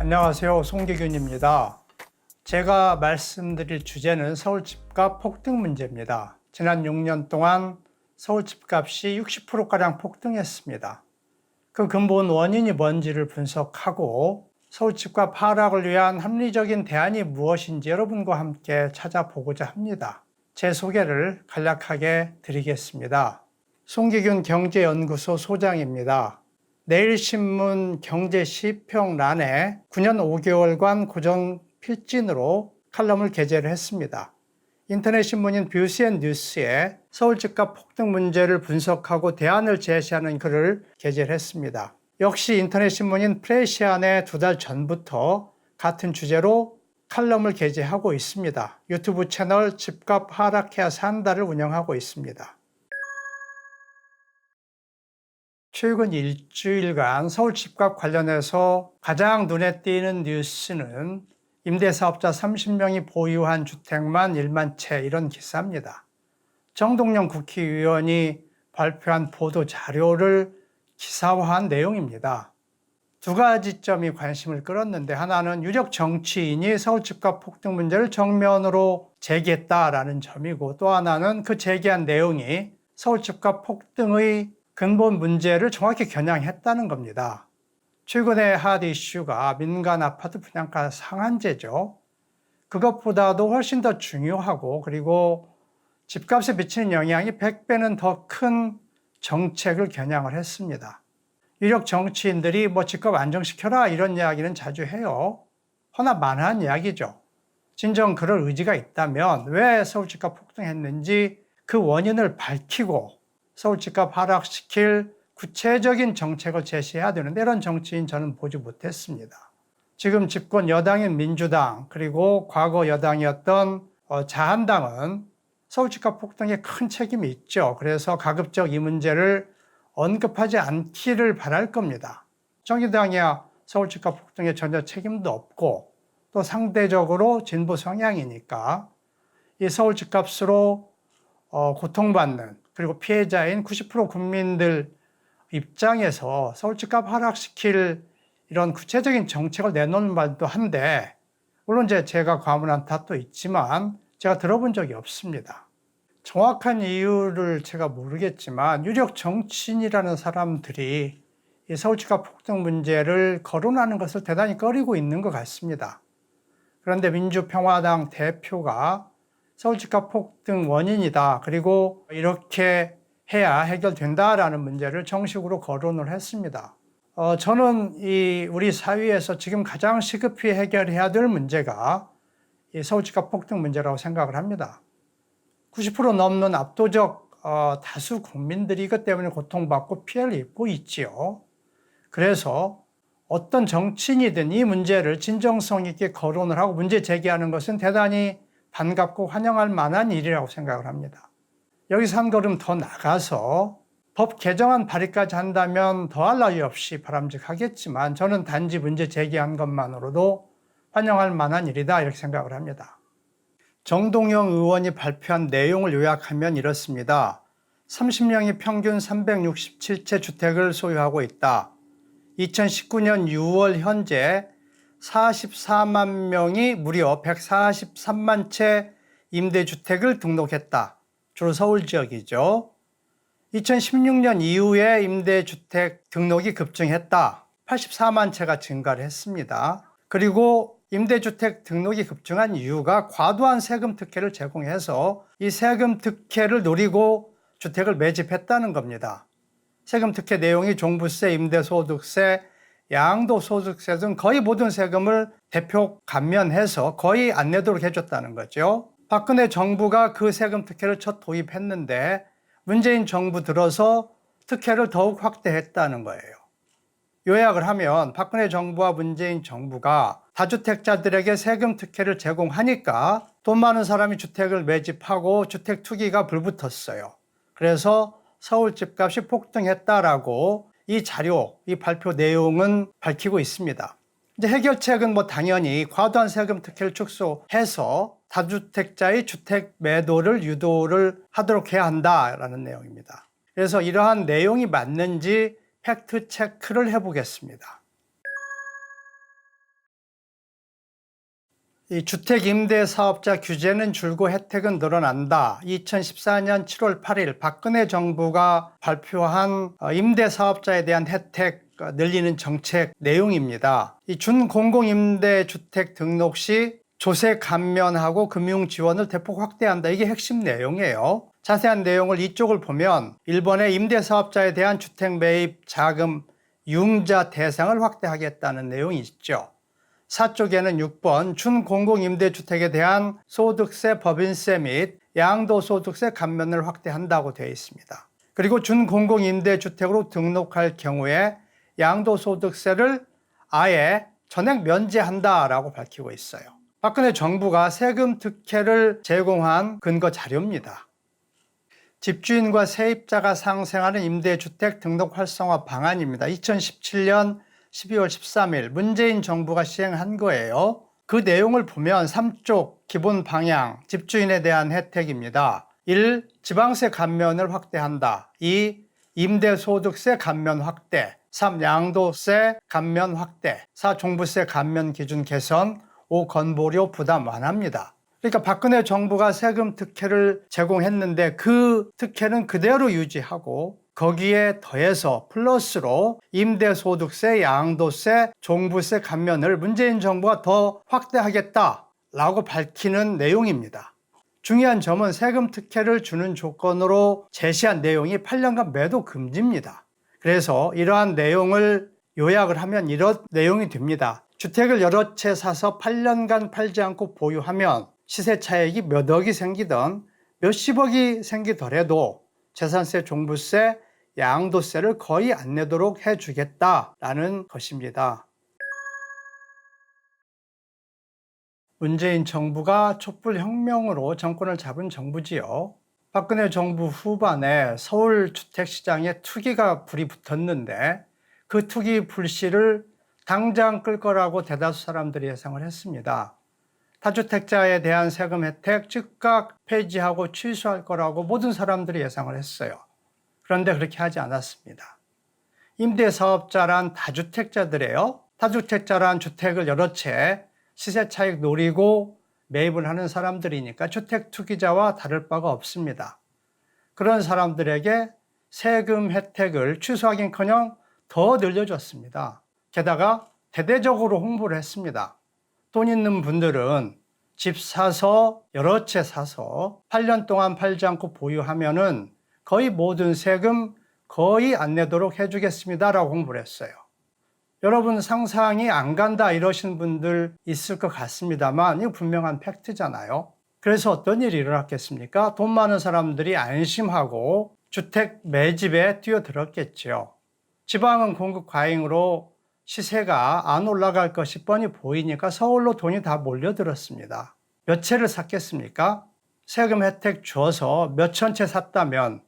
안녕하세요. 송기균입니다. 제가 말씀드릴 주제는 서울 집값 폭등 문제입니다. 지난 6년 동안 서울 집값이 60%가량 폭등했습니다. 그 근본 원인이 뭔지를 분석하고 서울 집값 하락을 위한 합리적인 대안이 무엇인지 여러분과 함께 찾아보고자 합니다. 제 소개를 간략하게 드리겠습니다. 송기균 경제연구소 소장입니다. 내일신문 경제시평란에 9년 5개월간 고정 필진으로 칼럼을 게재를 했습니다. 인터넷 신문인 뷰스앤뉴스에 서울 집값 폭등 문제를 분석하고 대안을 제시하는 글을 게재를 했습니다. 역시 인터넷 신문인 프레시안에 2달 전부터 같은 주제로 칼럼을 게재하고 있습니다. 유튜브 채널 집값 하락해야 산다를 운영하고 있습니다. 최근 일주일간 서울 집값 관련해서 가장 눈에 띄는 뉴스는 임대사업자 30명이 보유한 주택만 1만 채, 이런 기사입니다. 정동영 국회의원이 발표한 보도 자료를 기사화한 내용입니다. 두 가지 점이 관심을 끌었는데, 하나는 유력 정치인이 서울 집값 폭등 문제를 정면으로 제기했다라는 점이고, 또 하나는 그 제기한 내용이 서울 집값 폭등의 근본 문제를 정확히 겨냥했다는 겁니다. 최근의 핫 이슈가 민간 아파트 분양가 상한제죠. 그것보다도 훨씬 더 중요하고, 그리고 집값에 미치는 영향이 100배는 더 큰 정책을 겨냥을 했습니다. 유력 정치인들이 집값 안정시켜라 이런 이야기는 자주 해요. 허나 만한 이야기죠. 진정 그럴 의지가 있다면 왜 서울 집값 폭등했는지 그 원인을 밝히고 서울 집값 하락시킬 구체적인 정책을 제시해야 되는데, 이런 정치인 저는 보지 못했습니다. 지금 집권 여당인 민주당, 그리고 과거 여당이었던 자한당은 서울 집값 폭등에 큰 책임이 있죠. 그래서 가급적 이 문제를 언급하지 않기를 바랄 겁니다. 정의당이야 서울 집값 폭등에 전혀 책임도 없고, 또 상대적으로 진보 성향이니까 이 서울 집값으로 고통받는, 그리고 피해자인 90% 국민들 입장에서 서울 집값 하락시킬 이런 구체적인 정책을 내놓는 말도 한데, 물론 제가 과문한 탓도 있지만 제가 들어본 적이 없습니다. 정확한 이유를 제가 모르겠지만 유력 정치인이라는 사람들이 이 서울 집값 폭등 문제를 거론하는 것을 대단히 꺼리고 있는 것 같습니다. 그런데 민주평화당 대표가 서울 집값 폭등 원인이다, 그리고 이렇게 해야 해결된다라는 문제를 정식으로 거론을 했습니다. 저는 우리 사회에서 지금 가장 시급히 해결해야 될 문제가 이 서울 집값 폭등 문제라고 생각을 합니다. 90% 넘는 압도적 다수 국민들이 이것 때문에 고통받고 피해를 입고 있지요. 그래서 어떤 정치인이든 이 문제를 진정성 있게 거론을 하고 문제 제기하는 것은 대단히 반갑고 환영할 만한 일이라고 생각을 합니다. 여기서 한 걸음 더 나가서 법 개정안 발의까지 한다면 더할 나위 없이 바람직하겠지만, 저는 단지 문제 제기한 것만으로도 환영할 만한 일이다, 이렇게 생각을 합니다. 정동영 의원이 발표한 내용을 요약하면 이렇습니다. 30명이 평균 367채 주택을 소유하고 있다. 2019년 6월 현재 44만 명이 무려 143만 채 임대주택을 등록했다. 주로 서울 지역이죠. 2016년 이후에 임대주택 등록이 급증했다. 84만 채가 증가를 했습니다. 그리고 임대주택 등록이 급증한 이유가 과도한 세금 특혜를 제공해서 이 세금 특혜를 노리고 주택을 매집했다는 겁니다. 세금 특혜 내용이 종부세, 임대소득세, 양도소득세 등 거의 모든 세금을 대폭 감면해서 거의 안 내도록 해줬다는 거죠. 박근혜 정부가 그 세금 특혜를 첫 도입했는데 문재인 정부 들어서 특혜를 더욱 확대했다는 거예요. 요약을 하면 박근혜 정부와 문재인 정부가 다주택자들에게 세금 특혜를 제공하니까 돈 많은 사람이 주택을 매집하고 주택 투기가 불붙었어요. 그래서 서울 집값이 폭등했다라고 이 자료, 이 발표 내용은 밝히고 있습니다. 이제 해결책은 당연히 과도한 세금 특혜를 축소해서 다주택자의 주택 매도를 유도를 하도록 해야 한다라는 내용입니다. 그래서 이러한 내용이 맞는지 팩트 체크를 해보겠습니다. 이 주택임대사업자 규제는 줄고 혜택은 늘어난다. 2014년 7월 8일 박근혜 정부가 발표한 임대사업자에 대한 혜택 늘리는 정책 내용입니다. 이 준공공임대주택 등록 시 조세 감면하고 금융 지원을 대폭 확대한다. 이게 핵심 내용이에요. 자세한 내용을 이쪽을 보면 1번의 임대사업자에 대한 주택 매입 자금 융자 대상을 확대하겠다는 내용이 있죠. 4쪽에는 6번 준공공임대주택에 대한 소득세 법인세 및 양도소득세 감면을 확대한다고 되어 있습니다. 그리고 준공공임대주택으로 등록할 경우에 양도소득세를 아예 전액 면제한다라고 밝히고 있어요. 박근혜 정부가 세금 특혜를 제공한 근거 자료입니다. 집주인과 세입자가 상생하는 임대주택 등록 활성화 방안입니다. 2017년 12월 13일 문재인 정부가 시행한 거예요. 그 내용을 보면 3쪽 기본 방향, 집주인에 대한 혜택입니다. 1. 지방세 감면을 확대한다. 2. 임대소득세 감면 확대. 3. 양도세 감면 확대. 4. 종부세 감면 기준 개선. 5. 건보료 부담 완화입니다. 그러니까 박근혜 정부가 세금 특혜를 제공했는데 그 특혜는 그대로 유지하고 거기에 더해서 플러스로 임대소득세, 양도세, 종부세 감면을 문재인 정부가 더 확대하겠다라고 밝히는 내용입니다. 중요한 점은 세금 특혜를 주는 조건으로 제시한 내용이 8년간 매도 금지입니다. 그래서 이러한 내용을 요약을 하면 이런 내용이 됩니다. 주택을 여러 채 사서 8년간 팔지 않고 보유하면 시세 차익이 몇 억이 생기든 몇십억이 생기더라도 재산세, 종부세, 양도세를 거의 안 내도록 해주겠다라는 것입니다. 문재인 정부가 촛불혁명으로 정권을 잡은 정부지요. 박근혜 정부 후반에 서울 주택시장에 투기가 불이 붙었는데 그 투기 불씨를 당장 끌 거라고 대다수 사람들이 예상을 했습니다. 다주택자에 대한 세금 혜택 즉각 폐지하고 취소할 거라고 모든 사람들이 예상을 했어요. 그런데 그렇게 하지 않았습니다. 임대사업자란 다주택자들이에요. 다주택자란 주택을 여러 채 시세 차익 노리고 매입을 하는 사람들이니까 주택 투기자와 다를 바가 없습니다. 그런 사람들에게 세금 혜택을 취소하긴커녕 더 늘려줬습니다. 게다가 대대적으로 홍보를 했습니다. 돈 있는 분들은 집 사서 여러 채 사서 8년 동안 팔지 않고 보유하면은 거의 모든 세금 거의 안 내도록 해주겠습니다라고 홍보를 했어요. 여러분 상상이 안 간다 이러신 분들 있을 것 같습니다만 이거 분명한 팩트잖아요. 그래서 어떤 일이 일어났겠습니까? 돈 많은 사람들이 안심하고 주택 매집에 뛰어들었겠죠. 지방은 공급 과잉으로 시세가 안 올라갈 것이 뻔히 보이니까 서울로 돈이 다 몰려들었습니다. 몇 채를 샀겠습니까? 세금 혜택 줘서 몇천 채 샀다면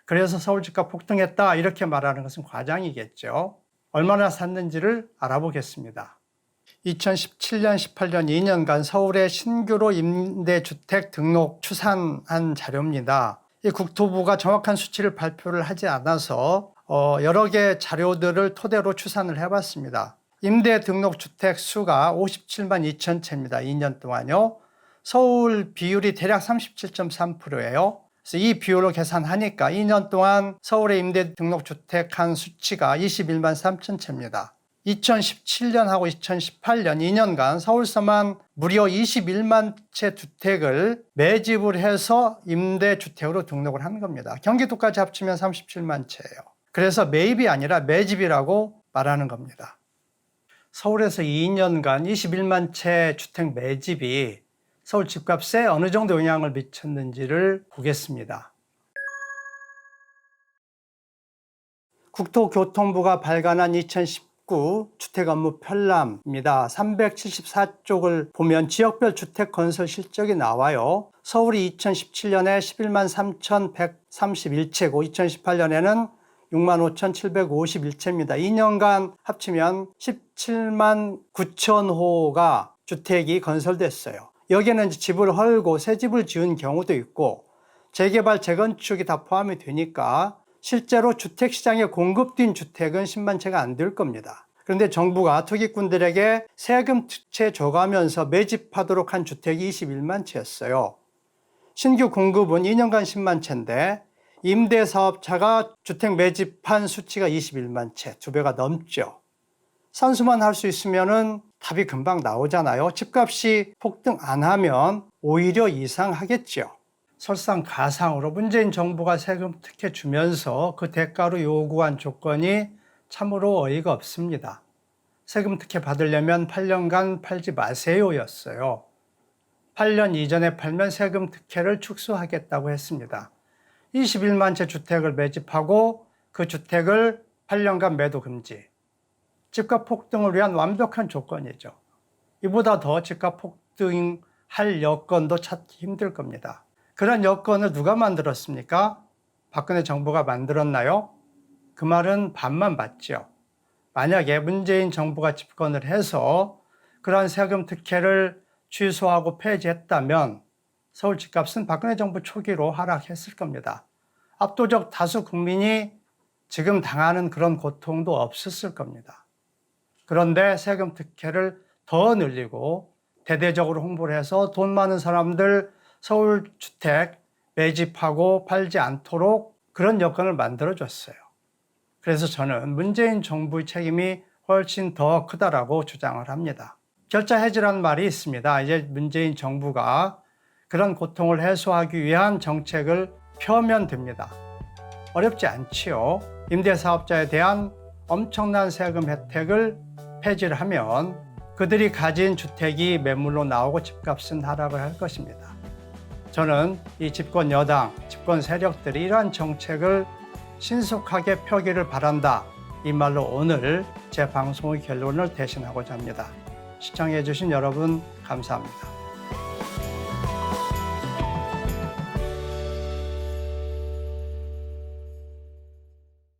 그래서 서울 집값 폭등했다 이렇게 말하는 것은 과장이겠죠. 얼마나 샀는지를 알아보겠습니다. 2017년, 18년 2년간 서울의 신규로 임대주택 등록 추산한 자료입니다. 이 국토부가 정확한 수치를 발표를 하지 않아서 여러 개 자료들을 토대로 추산을 해봤습니다. 임대 등록 주택 수가 57만 2천 채입니다. 2년 동안요. 서울 비율이 대략 37.3%예요. 그래서 이 비율로 계산하니까 2년 동안 서울의 임대 등록 주택 한 수치가 21만 3천 채입니다. 2017년하고 2018년 2년간 서울서만 무려 21만 채 주택을 매집을 해서 임대주택으로 등록을 한 겁니다. 경기도까지 합치면 37만 채예요. 그래서 매입이 아니라 매집이라고 말하는 겁니다. 서울에서 2년간 21만 채 주택 매집이 서울 집값에 어느 정도 영향을 미쳤는지를 보겠습니다. 국토교통부가 발간한 2019 주택업무 편람입니다. 374쪽을 보면 지역별 주택 건설 실적이 나와요. 서울이 2017년에 11만 3,131채고 2018년에는 6만 5,751채입니다. 2년간 합치면 17만 9천 호가 주택이 건설됐어요. 여기에는 집을 헐고 새 집을 지은 경우도 있고 재개발, 재건축이 다 포함이 되니까 실제로 주택시장에 공급된 주택은 10만 채가 안 될 겁니다. 그런데 정부가 투기꾼들에게 세금 특채 줘가면서 매집하도록 한 주택이 21만 채였어요. 신규 공급은 2년간 10만 채인데 임대사업자가 주택 매집한 수치가 21만 채, 2배가 넘죠. 산수만 할 수 있으면 답이 금방 나오잖아요. 집값이 폭등 안 하면 오히려 이상하겠죠. 설상가상으로 문재인 정부가 세금 특혜 주면서 그 대가로 요구한 조건이 참으로 어이가 없습니다. 세금 특혜 받으려면 8년간 팔지 마세요 였어요. 8년 이전에 팔면 세금 특혜를 축소하겠다고 했습니다. 21만 채 주택을 매집하고 그 주택을 8년간 매도 금지. 집값 폭등을 위한 완벽한 조건이죠. 이보다 더 집값 폭등할 여건도 찾기 힘들 겁니다. 그런 여건을 누가 만들었습니까? 박근혜 정부가 만들었나요? 그 말은 반만 맞죠. 만약에 문재인 정부가 집권을 해서 그러한 세금 특혜를 취소하고 폐지했다면 서울 집값은 박근혜 정부 초기로 하락했을 겁니다. 압도적 다수 국민이 지금 당하는 그런 고통도 없었을 겁니다. 그런데 세금 특혜를 더 늘리고 대대적으로 홍보를 해서 돈 많은 사람들 서울 주택 매집하고 팔지 않도록 그런 여건을 만들어줬어요. 그래서 저는 문재인 정부의 책임이 훨씬 더 크다라고 주장을 합니다. 결자 해지라는 말이 있습니다. 이제 문재인 정부가 그런 고통을 해소하기 위한 정책을 펴면 됩니다. 어렵지 않지요. 임대사업자에 대한 엄청난 세금 혜택을 폐지를 하면 그들이 가진 주택이 매물로 나오고 집값은 하락을 할 것입니다. 저는 이 집권 여당, 집권 세력들이 이러한 정책을 신속하게 펴기를 바란다. 이 말로 오늘 제 방송의 결론을 대신하고자 합니다. 시청해 주신 여러분 감사합니다.